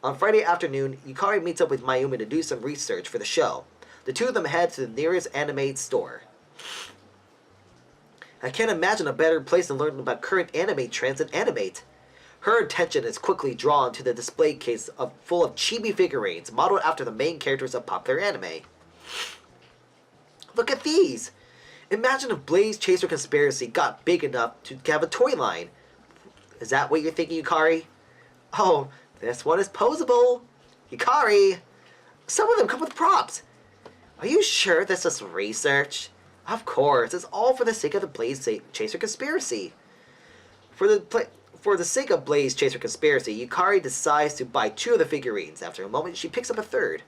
On Friday afternoon, Yukari meets up with Mayumi to do some research for the show. The two of them head to the nearest anime store. I can't imagine a better place to learn about current anime trends than Animate. Her attention is quickly drawn to the display case full of chibi figurines modeled after the main characters of popular anime. Look at these! Imagine if Blaze Chaser Conspiracy got big enough to have a toy line. Is that what you're thinking, Yukari? Oh, this one is posable. Yukari! Some of them come with props. Are you sure this is research? Of course, it's all for the sake of the Blaze Chaser Conspiracy. For the sake of Blaze Chaser Conspiracy, Yukari decides to buy 2 of the figurines. After a moment, she picks up a third.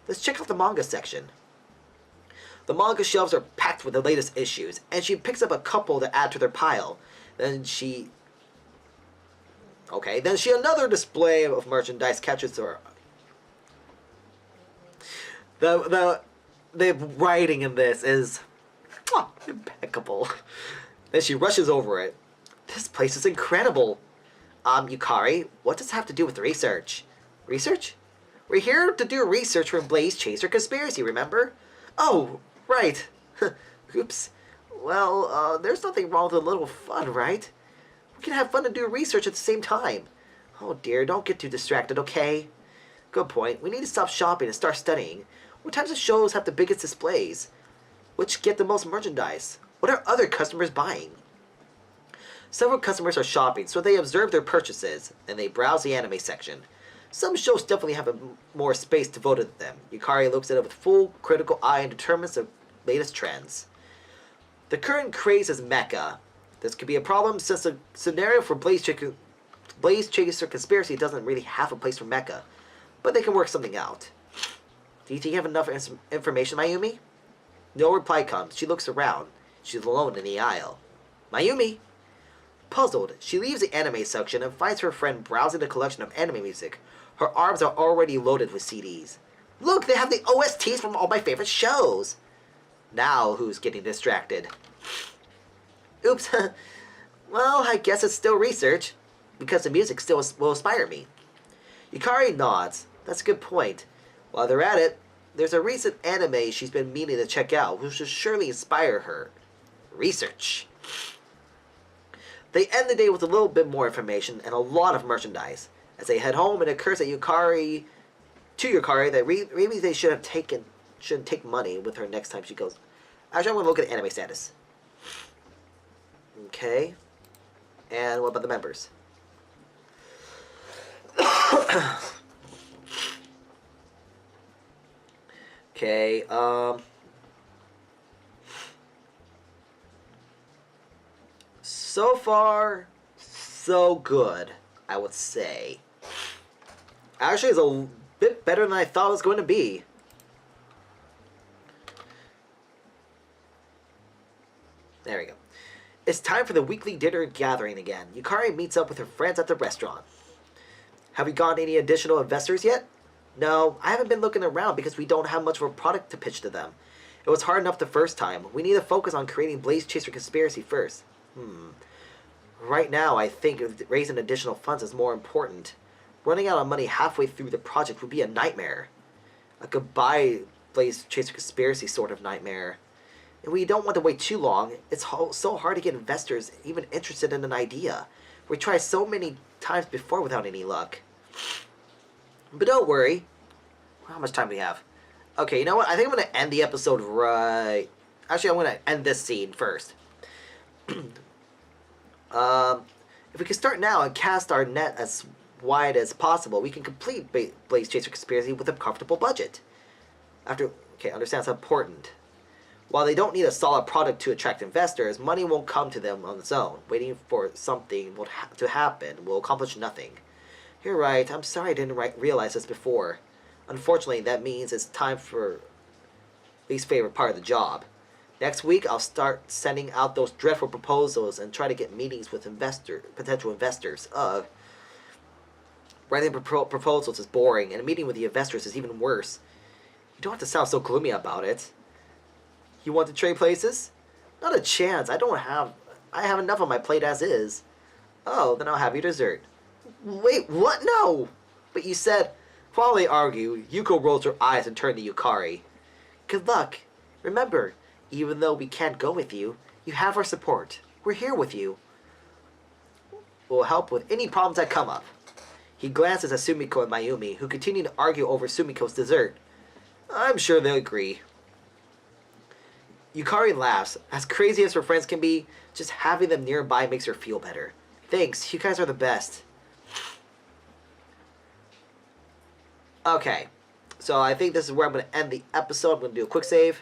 Let's check out the manga section. The manga shelves are packed with the latest issues, and she picks up a couple to add to their pile. Then another display of merchandise catches her. The writing in this is impeccable. Then she rushes over it. This place is incredible. Yukari, what does it have to do with research? Research? We're here to do research for Blaze Chaser Conspiracy, remember? Oh, right. Oops. Well, there's nothing wrong with a little fun, right? We can have fun and do research at the same time. Oh dear, don't get too distracted, okay? Good point. We need to stop shopping and start studying. What types of shows have the biggest displays? Which get the most merchandise? What are other customers buying? Several customers are shopping, so they observe their purchases, and they browse the anime section. Some shows definitely have more space devoted to them. Yukari looks at it with full critical eye and determines the latest trends. The current craze is mecha. This could be a problem since the scenario for Blaze Chaser Conspiracy doesn't really have a place for mecha, but they can work something out. Do you think you have enough information, Mayumi? No reply comes. She looks around. She's alone in the aisle. Mayumi! Puzzled, she leaves the anime section and finds her friend browsing the collection of anime music. Her arms are already loaded with CDs. Look, they have the OSTs from all my favorite shows! Now who's getting distracted? Oops. Well, I guess it's still research, because the music still will inspire me. Yukari nods. That's a good point. While they're at it, there's a recent anime she's been meaning to check out, which should surely inspire her. Research. They end the day with a little bit more information and a lot of merchandise. As they head home, it occurs that Yukari that maybe they shouldn't take money with her next time she goes. Actually, I'm going to look at anime status. Okay. And what about the members? Okay, so far, so good, I would say. Actually, it's a bit better than I thought it was going to be. There we go. It's time for the weekly dinner gathering again. Yukari meets up with her friends at the restaurant. Have we gotten any additional investors yet? No, I haven't been looking around because we don't have much of a product to pitch to them. It was hard enough the first time. We need to focus on creating Blaze Chaser Conspiracy first. Right now, I think raising additional funds is more important. Running out of money halfway through the project would be a nightmare. A goodbye Blaze Chaser Conspiracy sort of nightmare. And we don't want to wait too long. It's so hard to get investors even interested in an idea. We tried so many times before without any luck. But don't worry. How much time do we have? Okay, you know what? I think I'm going to end the episode right... Actually, I'm going to end this scene first. If we can start now and cast our net as wide as possible, we can complete Blaze Chaser Conspiracy with a comfortable budget. Understands how important. While they don't need a solid product to attract investors, money won't come to them on its own. Waiting for something to happen will accomplish nothing. You're right. I'm sorry I didn't realize this before. Unfortunately, that means it's time for least favorite part of the job. Next week, I'll start sending out those dreadful proposals and try to get meetings with potential investors. Writing proposals is boring, and meeting with the investors is even worse. You don't have to sound so gloomy about it. You want to trade places? Not a chance. I have enough on my plate as is. Oh, then I'll have your dessert. Wait, what? No! But you said, while they argue, Yuko rolls her eyes and turns to Yukari. Good luck. Remember, even though we can't go with you, you have our support. We're here with you. We'll help with any problems that come up. He glances at Sumiko and Mayumi, who continue to argue over Sumiko's dessert. I'm sure they'll agree. Yukari laughs. As crazy as her friends can be, just having them nearby makes her feel better. Thanks, you guys are the best. Okay, so I think this is where I'm going to end the episode. I'm going to do a quick save.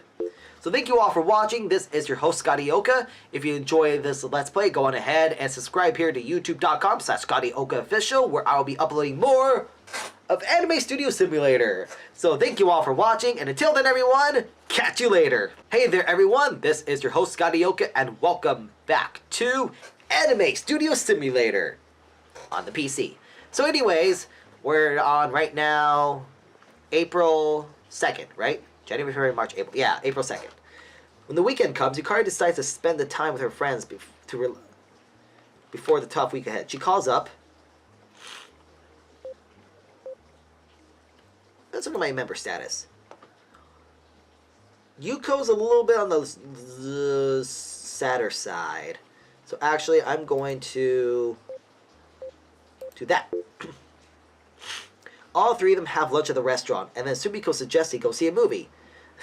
So thank you all for watching. This is your host, Scotty Oka. If you enjoy this Let's Play, go on ahead and subscribe here to youtube.com/ScottyOkaOfficial, where I will be uploading more of Anime Studio Simulator. So thank you all for watching, and until then, everyone, catch you later. Hey there, everyone. This is your host, Scotty Oka, and welcome back to Anime Studio Simulator on the PC. So anyways, we're on right now April 2nd, right? January, February, March, April. Yeah, April 2nd. When the weekend comes, Yukari decides to spend the time with her friends before the tough week ahead. She calls up. Let's look at my member status. Yuko's a little bit on the sadder side. So actually, I'm going to do that. All three of them have lunch at the restaurant, and then Sumiko suggests they go see a movie.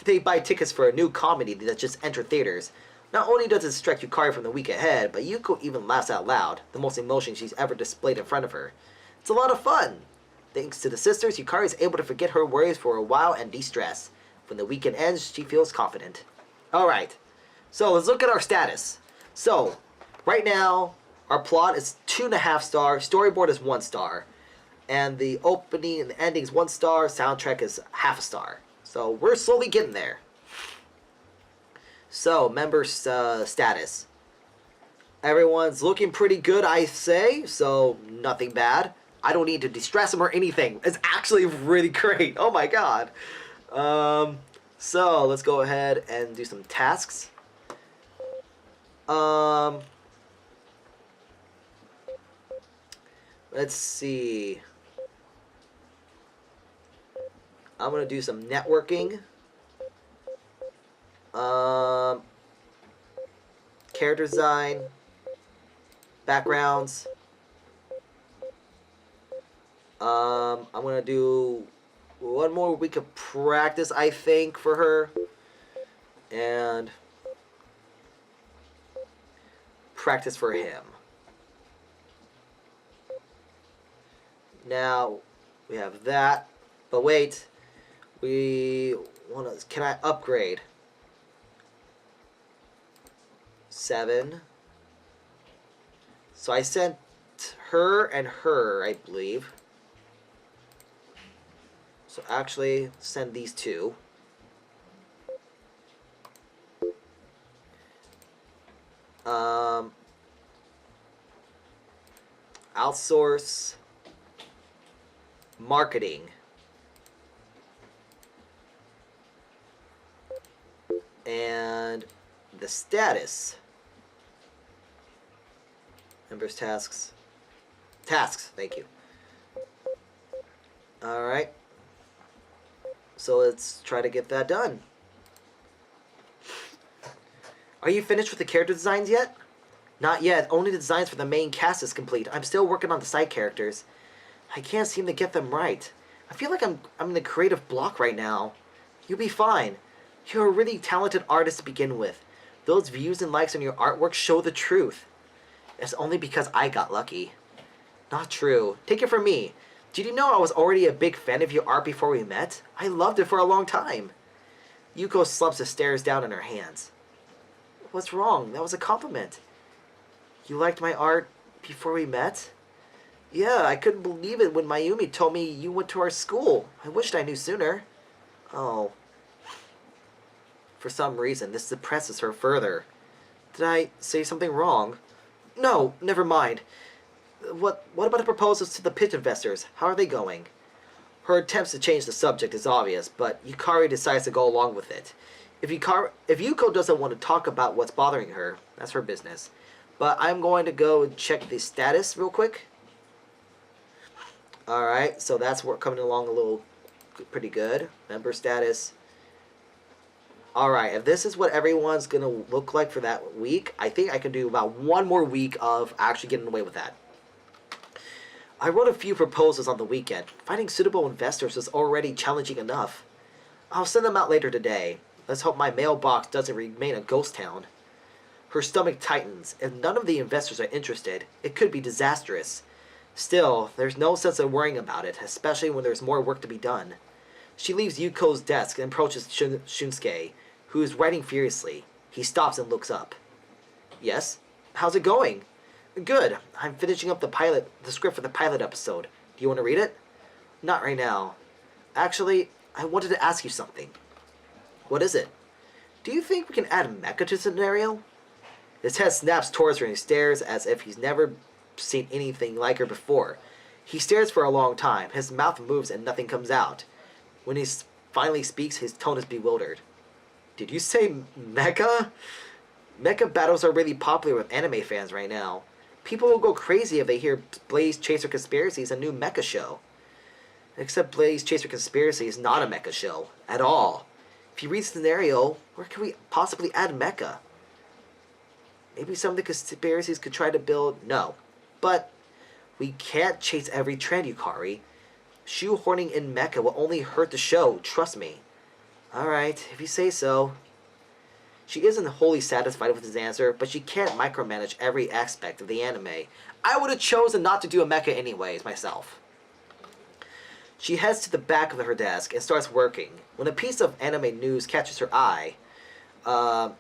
They buy tickets for a new comedy that just entered theaters. Not only does it distract Yukari from the week ahead, but Yuko even laughs out loud, the most emotion she's ever displayed in front of her. It's a lot of fun. Thanks to the sisters, Yukari is able to forget her worries for a while and de-stress. When the weekend ends, she feels confident. Alright, so let's look at our status. So, right now, our plot is 2.5 stars, storyboard is 1 star. And the opening and the ending is 1 star, soundtrack is 0.5 star. So we're slowly getting there. So, members' status. Everyone's looking pretty good, I say, so nothing bad. I don't need to distress them or anything. It's actually really great. Oh my god. So, let's go ahead and do some tasks. Let's see. I'm going to do some networking. Character design. Backgrounds. I'm going to do one more week of practice, I think, for her. And practice for him. Now, we have that. But wait. We want to... Can I upgrade? 7. So I sent her and her, I believe. So actually, send these two. Outsource marketing. And the status. Members tasks. Tasks, thank you. Alright. So let's try to get that done. Are you finished with the character designs yet? Not yet. Only the designs for the main cast is complete. I'm still working on the side characters. I can't seem to get them right. I feel like I'm in the creative block right now. You'll be fine. You're a really talented artist to begin with. Those views and likes on your artwork show the truth. It's only because I got lucky. Not true. Take it from me. Did you know I was already a big fan of your art before we met? I loved it for a long time. Yuko slumps and stares down in her hands. What's wrong? That was a compliment. You liked my art before we met? Yeah, I couldn't believe it when Mayumi told me you went to our school. I wished I knew sooner. Oh. For some reason, this depresses her further. Did I say something wrong? No, never mind. What about the proposals to the pitch investors? How are they going? Her attempts to change the subject is obvious, but Yukari decides to go along with it. If Yuko doesn't want to talk about what's bothering her, that's her business. But I'm going to go and check the status real quick. Alright, so that's coming along a little pretty good. Member status. Alright, if this is what everyone's going to look like for that week, I think I can do about one more week of actually getting away with that. I wrote a few proposals on the weekend. Finding suitable investors is already challenging enough. I'll send them out later today. Let's hope my mailbox doesn't remain a ghost town. Her stomach tightens. If none of the investors are interested, it could be disastrous. Still, there's no sense of worrying about it, especially when there's more work to be done. She leaves Yuko's desk and approaches Shunsuke, who is writing furiously. He stops and looks up. Yes? How's it going? Good. I'm finishing up the script for the pilot episode. Do you want to read it? Not right now. Actually, I wanted to ask you something. What is it? Do you think we can add mecha to the scenario? His head snaps towards her and he stares as if he's never seen anything like her before. He stares for a long time. His mouth moves and nothing comes out. When he finally speaks, his tone is bewildered. Did you say mecha? Mecha battles are really popular with anime fans right now. People will go crazy if they hear Blaze Chaser Conspiracy is a new mecha show. Except Blaze Chaser Conspiracy is not a mecha show. At all. If you read the scenario, where can we possibly add mecha? Maybe some of the conspiracies could try to build... No. But we can't chase every trend, Yukari. Shoehorning in mecha will only hurt the show, trust me. Alright, if you say so. She isn't wholly satisfied with his answer, but she can't micromanage every aspect of the anime. I would have chosen not to do a mecha anyways, myself. She heads to the back of her desk and starts working. When a piece of anime news catches her eye, a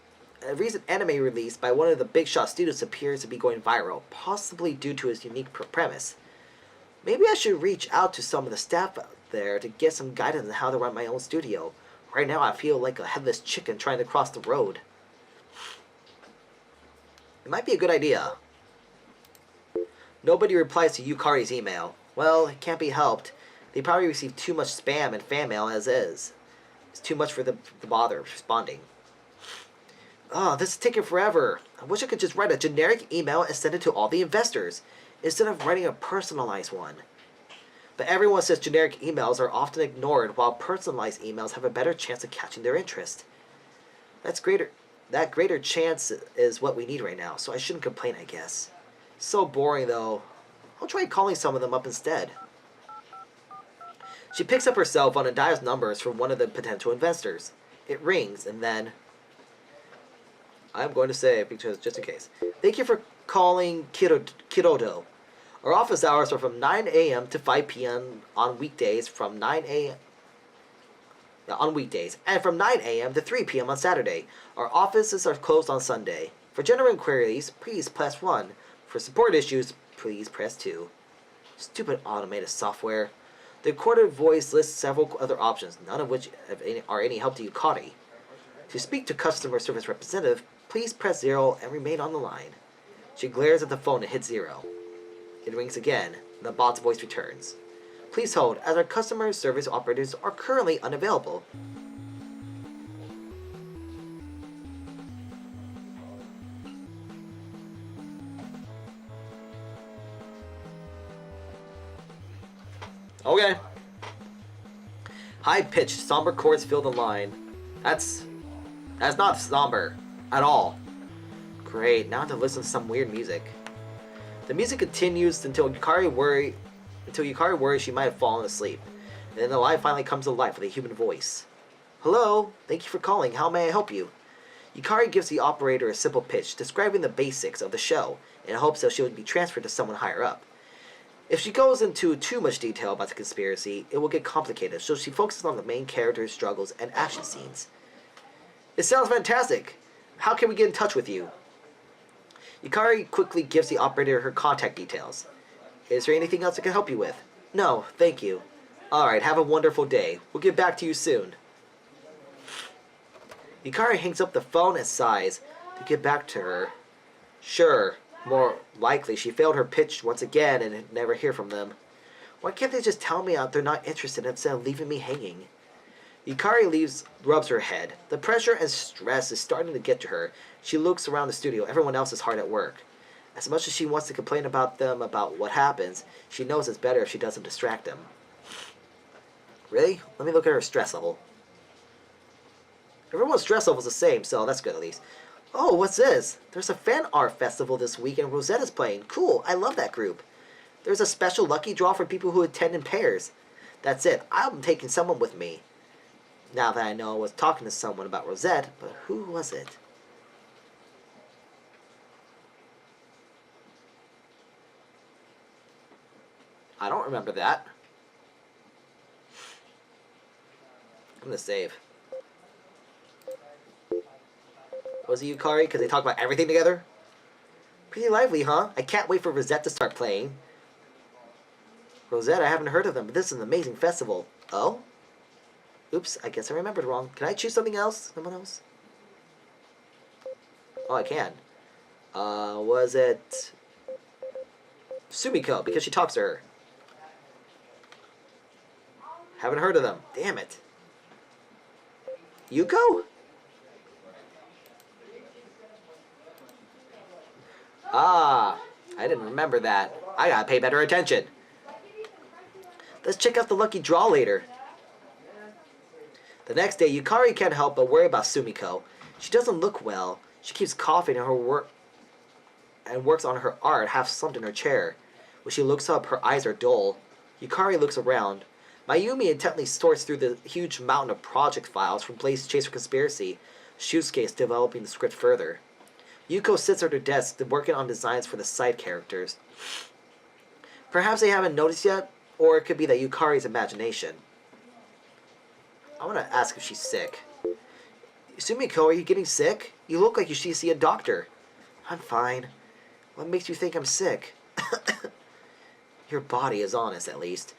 recent anime release by one of the big shot studios appears to be going viral, possibly due to its unique premise. Maybe I should reach out to some of the staff out there to get some guidance on how to run my own studio. Right now I feel like a headless chicken trying to cross the road. It might be a good idea. Nobody replies to Yukari's email. Well, it can't be helped. They probably receive too much spam and fan mail as is. It's too much for them to bother responding. Oh, this is taking forever. I wish I could just write a generic email and send it to all the investors, instead of writing a personalized one. But everyone says generic emails are often ignored, while personalized emails have a better chance of catching their interest. That greater chance is what we need right now, so I shouldn't complain, I guess. So boring, though. I'll try calling some of them up instead. She picks up her cell phone and dials numbers from one of the potential investors. It rings, and then... I'm going to say, because just in case. Thank you for calling Kirodo. Our office hours are from 9 a.m. to 5 p.m. on weekdays from 9 a.m. on weekdays, and from 9 a.m. to 3 p.m. on Saturday. Our offices are closed on Sunday. For general inquiries, please press 1. For support issues, please press 2. Stupid automated software. The recorded voice lists several other options, none of which are any help to Yukari. To speak to customer service representative, please press 0 and remain on the line. She glares at the phone and hits 0. It rings again, and the bot's voice returns. Please hold, as our customer service operators are currently unavailable. Okay. High-pitched, somber chords fill the line. That's not somber at all. Great, now I have to listen to some weird music. The music continues until Yukari worries she might have fallen asleep. And then the line finally comes to life with a human voice. Hello, thank you for calling. How may I help you? Yukari gives the operator a simple pitch describing the basics of the show in hopes that she would be transferred to someone higher up. If she goes into too much detail about the conspiracy, it will get complicated, so she focuses on the main character's struggles and action scenes. It sounds fantastic. How can we get in touch with you? Yukari quickly gives the operator her contact details. Is there anything else I can help you with? No, thank you. Alright, have a wonderful day. We'll get back to you soon. Yukari hangs up the phone and sighs to get back to her. Sure, more likely she failed her pitch once again and never hear from them. Why can't they just tell me out they're not interested instead of leaving me hanging? Yukari rubs her head. The pressure and stress is starting to get to her. She looks around the studio. Everyone else is hard at work. As much as she wants to complain about them about what happens, she knows it's better if she doesn't distract them. Really? Let me look at her stress level. Everyone's stress level's the same, so that's good at least. Oh, what's this? There's a fan art festival this week and Rosetta's playing. Cool, I love that group. There's a special lucky draw for people who attend in pairs. That's it, I'm taking someone with me. Now that I know I was talking to someone about Rosette, but who was it? I don't remember that. I'm gonna save. Was it Yukari? Because they talk about everything together? Pretty lively, huh? I can't wait for Rosette to start playing. Rosette, I haven't heard of them, but this is an amazing festival. Oh? Oops, I guess I remembered wrong. Can I choose something else? Someone else? Oh, I can. Was it Sumiko, because she talks to her. Haven't heard of them. Damn it. Yuko? Ah, I didn't remember that. I gotta pay better attention. Let's check out the lucky draw later. The next day, Yukari can't help but worry about Sumiko. She doesn't look well. She keeps coughing in her work and works on her art, half slumped in her chair. When she looks up, her eyes are dull. Yukari looks around. Mayumi intently sorts through the huge mountain of project files from Blaze Chase for Conspiracy. Shusuke is developing the script further. Yuko sits at her desk working on designs for the side characters. Perhaps they haven't noticed yet, or it could be that Yukari's imagination. I want to ask if she's sick. Sumiko, are you getting sick? You look like you should see a doctor. I'm fine. What makes you think I'm sick? Your body is honest, at least.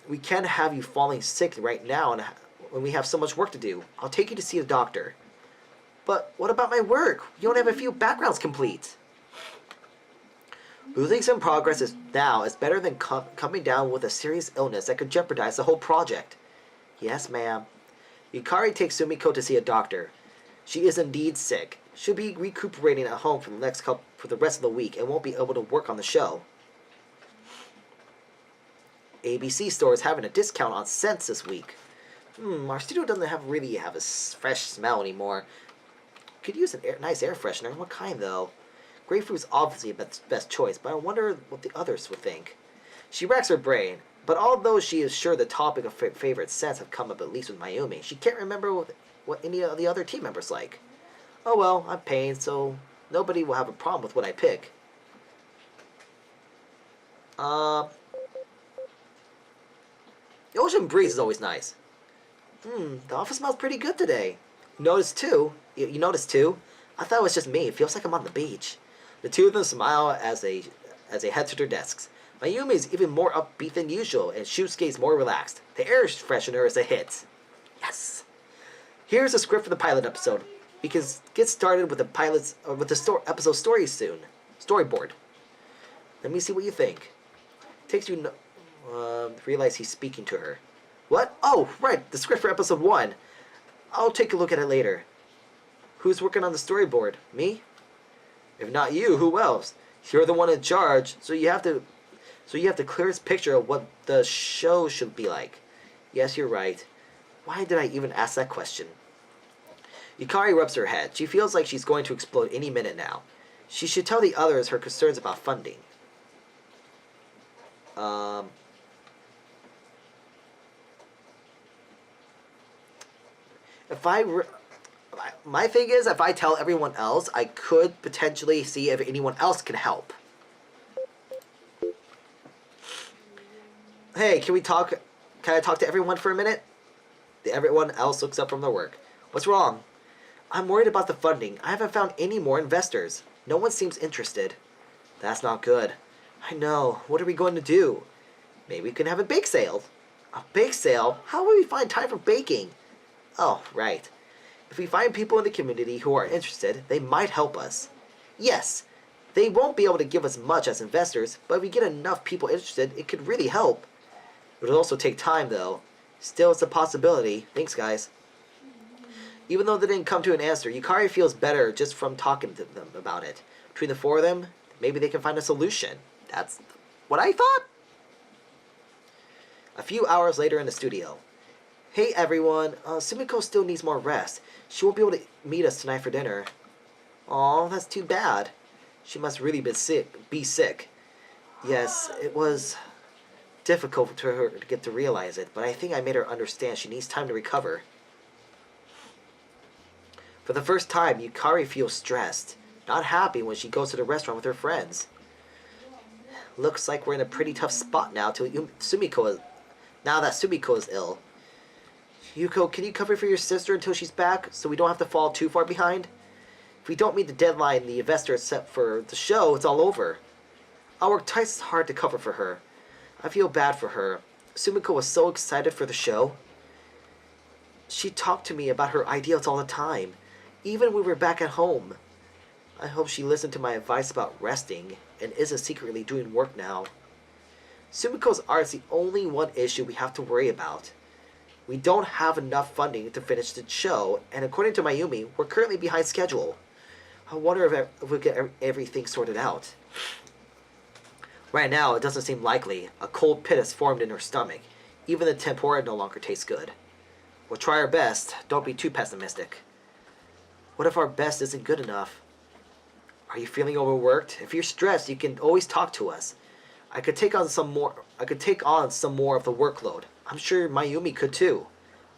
We can't have you falling sick right now when we have so much work to do. I'll take you to see a doctor. But what about my work? You don't have a few backgrounds complete. Losing some progress now is better than coming down with a serious illness that could jeopardize the whole project. Yes, ma'am. Yukari takes Sumiko to see a doctor. She is indeed sick. She'll be recuperating at home for the rest of the week and won't be able to work on the show. ABC store is having a discount on scents this week. Our studio doesn't really have a fresh smell anymore. Could use a nice air freshener. What kind, though? Grapefruit's obviously a best choice, but I wonder what the others would think. She racks her brain, but although she is sure the topic of favorite scents have come up at least with Mayumi, she can't remember what any of the other team members like. Oh well, I'm paying, so nobody will have a problem with what I pick. The ocean breeze is always nice. The office smells pretty good today. You noticed too? I thought it was just me. It feels like I'm on the beach. The two of them smile as they head to their desks. Mayumi is even more upbeat than usual, and Shusuke is more relaxed. The air freshener is a hit. Yes. Here's the script for the pilot episode. We can get started with episode story soon. Storyboard. Let me see what you think. Takes you realize he's speaking to her. What? Oh, right, the script for episode 1. I'll take a look at it later. Who's working on the storyboard? Me? If not you, who else? You're the one in charge, so you have the clearest picture of what the show should be like. Yes, you're right. Why did I even ask that question? Yukari rubs her head. She feels like she's going to explode any minute now. She should tell the others her concerns about funding. My thing is, if I tell everyone else, I could potentially see if anyone else can help. Hey, can I talk to everyone for a minute? Everyone else looks up from their work. What's wrong? I'm worried about the funding. I haven't found any more investors. No one seems interested. That's not good. I know. What are we going to do? Maybe we can have a bake sale. A bake sale? How will we find time for baking? Oh, right. If we find people in the community who are interested, they might help us. Yes, they won't be able to give us much as investors, but if we get enough people interested, it could really help. It would also take time, though. Still, it's a possibility. Thanks, guys. Even though they didn't come to an answer, Yukari feels better just from talking to them about it. Between the four of them, maybe they can find a solution. That's what I thought. A few hours later in the studio. Hey everyone, Sumiko still needs more rest. She won't be able to meet us tonight for dinner. Aw, that's too bad. She must really be sick. Yes, it was difficult for her to get to realize it, but I think I made her understand she needs time to recover. For the first time, Yukari feels stressed, not happy when she goes to the restaurant with her friends. Looks like we're in a pretty tough spot now now that Sumiko is ill. Yuko, can you cover for your sister until she's back, so we don't have to fall too far behind? If we don't meet the deadline the investor has set for the show, it's all over. I'll work twice as hard to cover for her. I feel bad for her. Sumiko was so excited for the show. She talked to me about her ideals all the time, even when we were back at home. I hope she listened to my advice about resting and isn't secretly doing work now. Sumiko's art is the only one issue we have to worry about. We don't have enough funding to finish the show, and according to Mayumi, we're currently behind schedule. I wonder if we'll get everything sorted out. Right now, it doesn't seem likely. A cold pit has formed in her stomach. Even the tempura no longer tastes good. We'll try our best. Don't be too pessimistic. What if our best isn't good enough? Are you feeling overworked? If you're stressed, you can always talk to us. I could take on some more of the workload. I'm sure Mayumi could too.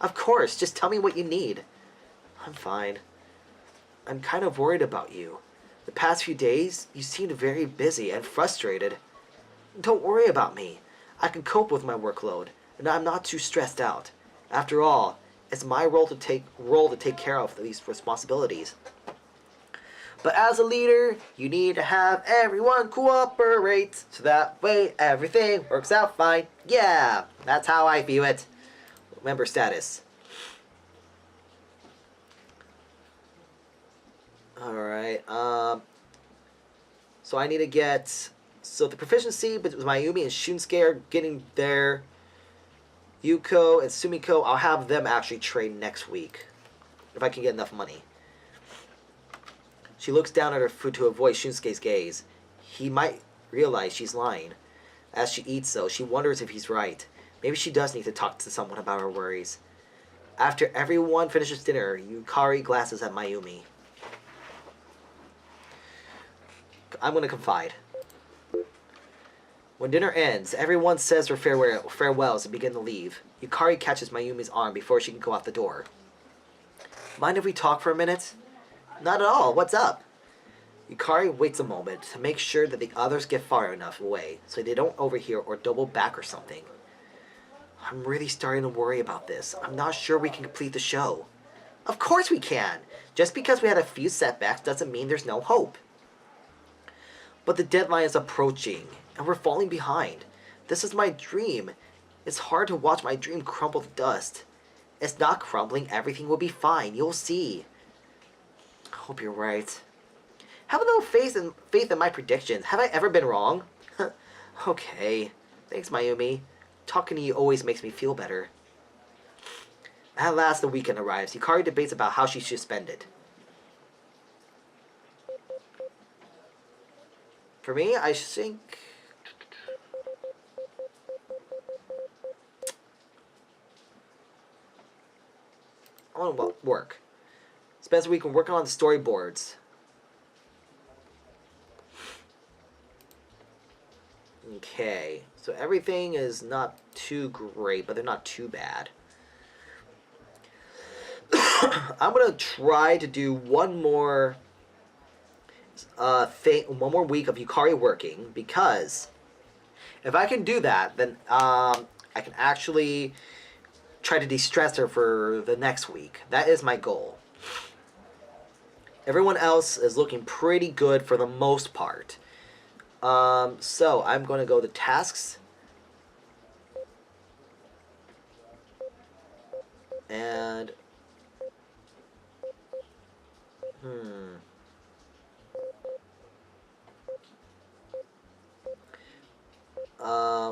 Of course, just tell me what you need. I'm fine. I'm kind of worried about you. The past few days, you seemed very busy and frustrated. Don't worry about me. I can cope with my workload, and I'm not too stressed out. After all, it's my role to take care of these responsibilities. But as a leader, you need to have everyone cooperate, so that way everything works out fine. Yeah, that's how I view it. Member status. Alright, so I need to get... So the proficiency with Mayumi and Shunsuke are getting there. Yuko and Sumiko, I'll have them actually train next week. If I can get enough money. She looks down at her food to avoid Shunsuke's gaze. He might realize she's lying. As she eats, though, she wonders if he's right. Maybe she does need to talk to someone about her worries. After everyone finishes dinner, Yukari glances at Mayumi. I'm going to confide. When dinner ends, everyone says their farewells and begin to leave. Yukari catches Mayumi's arm before she can go out the door. Mind if we talk for a minute? Not at all. What's up? Yukari waits a moment to make sure that the others get far enough away so they don't overhear or double back or something. I'm really starting to worry about this. I'm not sure we can complete the show. Of course we can! Just because we had a few setbacks doesn't mean there's no hope. But the deadline is approaching, and we're falling behind. This is my dream. It's hard to watch my dream crumble to dust. It's not crumbling. Everything will be fine. You'll see. I hope you're right. Have a little faith in my predictions. Have I ever been wrong? Okay. Thanks, Mayumi. Talking to you always makes me feel better. At last, the weekend arrives. Yukari debates about how she should spend it. For me, I think... I want to work. Spends the weekend working on the storyboards. Okay, so everything is not too great, but they're not too bad. I'm gonna try to do one more week of Yukari working, because if I can do that, then I can actually try to de-stress her for the next week. That is my goal. Everyone else is looking pretty good for the most part. So I'm going to go to tasks. And...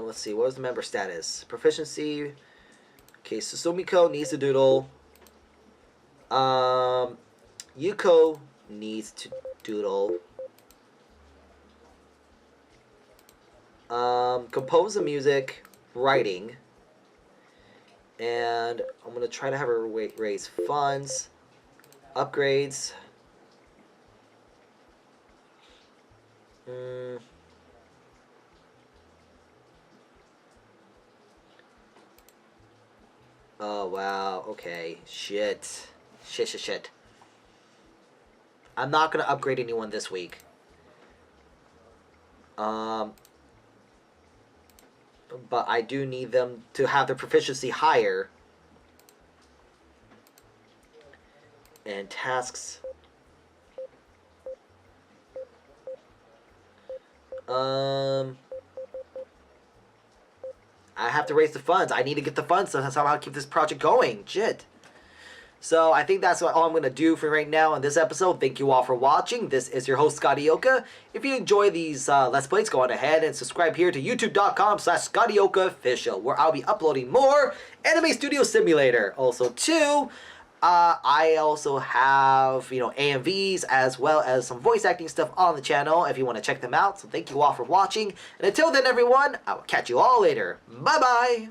let's see, what was the member status? Proficiency. Okay, so Sumiko needs to doodle. Yuko needs to doodle. Compose the music, writing, and I'm gonna try to have her raise funds, upgrades. Oh wow. Okay. Shit. Shit. I'm not gonna upgrade anyone this week. But I do need them to have their proficiency higher. And tasks. I have to raise the funds. I need to get the funds to somehow keep this project going. Shit. So I think that's all I'm going to do for right now in this episode. Thank you all for watching. This is your host, Scottyoka. If you enjoy these Let's Plays, go on ahead and subscribe here to youtube.com/ScottyokaOfficial, where I'll be uploading more Anime Studio Simulator. Also, too, I also have, AMVs as well as some voice acting stuff on the channel if you want to check them out. So thank you all for watching. And until then, everyone, I will catch you all later. Bye-bye!